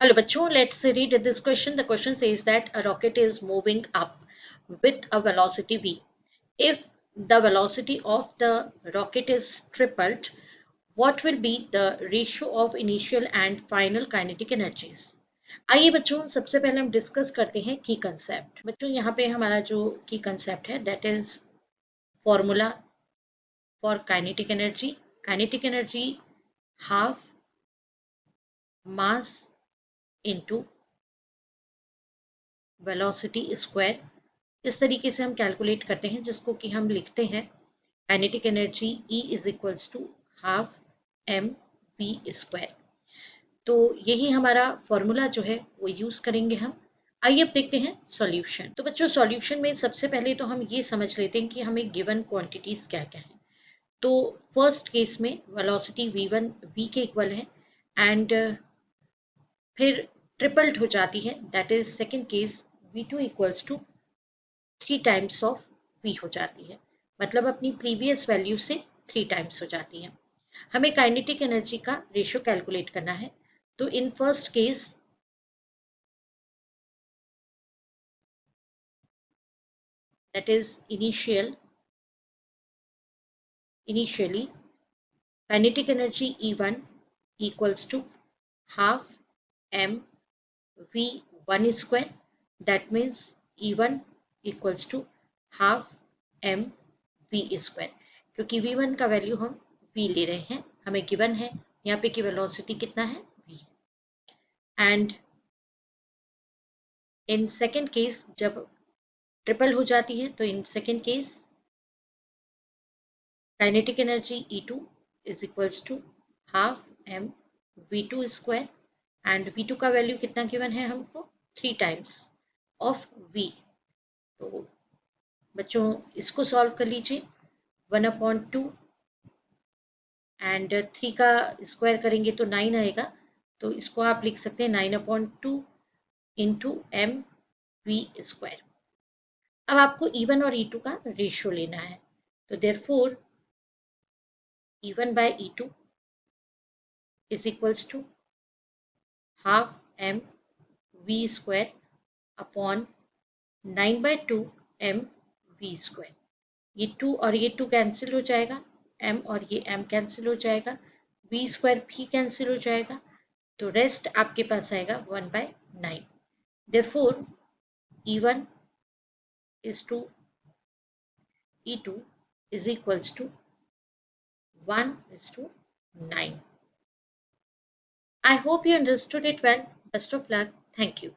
Hello, bachcho. Let's read this question. The question says that a rocket is moving up with a velocity v. If the velocity of the rocket is tripled, what will be the ratio of initial and final kinetic energies? आइए बच्चों, सबसे पहले हम discuss करते हैं की concept. बच्चों, यहाँ पे हमारा जो की कंसेप्ट है that is formula for kinetic energy. Kinetic energy half mass into velocity square. इस तरीके से हम कैलकुलेट करते हैं, जिसको कि हम लिखते हैं kinetic energy E is equals to half m v square. तो यही हमारा फॉर्मूला जो है वो यूज करेंगे हम। आइए अब देखते हैं सॉल्यूशन। तो बच्चों, सॉल्यूशन में सबसे पहले तो हम ये समझ लेते हैं कि हमें गिवन क्वांटिटीज क्या क्या है। तो फर्स्ट केस में वेलोसिटी v1 v के इक्वल है एंड फिर ट्रिपल्ड हो जाती है, that is second case v2 equals to 3 times of v हो जाती है, मतलब अपनी प्रीवियस वैल्यू से 3 टाइम्स हो जाती है। हमें काइनेटिक एनर्जी का रेशियो कैलकुलेट करना है। तो in first case that is initially kinetic energy E1 equals to half m v1 square, that means E1 equals to half m v square, क्योंकि v1 का वैल्यू हम v ले रहे हैं, हमें गिवन है यहाँ पे कि वेलोसिटी कितना है v। And in second case जब ट्रिपल हो जाती है, तो in second case kinetic energy E2 is equals to half m v2 square and v2 का वैल्यू कितना गिवन है हमको 3 टाइम्स ऑफ v। तो बच्चों इसको सॉल्व कर लीजिए। 1/2 एंड 3 का स्क्वायर करेंगे तो 9 आएगा, तो इसको आप लिख सकते हैं 9/2 इंटू एम वी स्क्वायर। अब आपको E1 और E2 का रेशियो लेना है, तो therefore E1 by E2 is equals to half m v square upon 9/2 m v square. ये 2 और ये 2 कैंसिल हो जाएगा, m और ये m कैंसिल हो जाएगा, v स्क्वायर भी कैंसिल हो जाएगा, तो रेस्ट आपके पास आएगा 1/9। Therefore E1 is to E2 is equals to 1:9। I hope you understood it well. Best of luck. Thank you.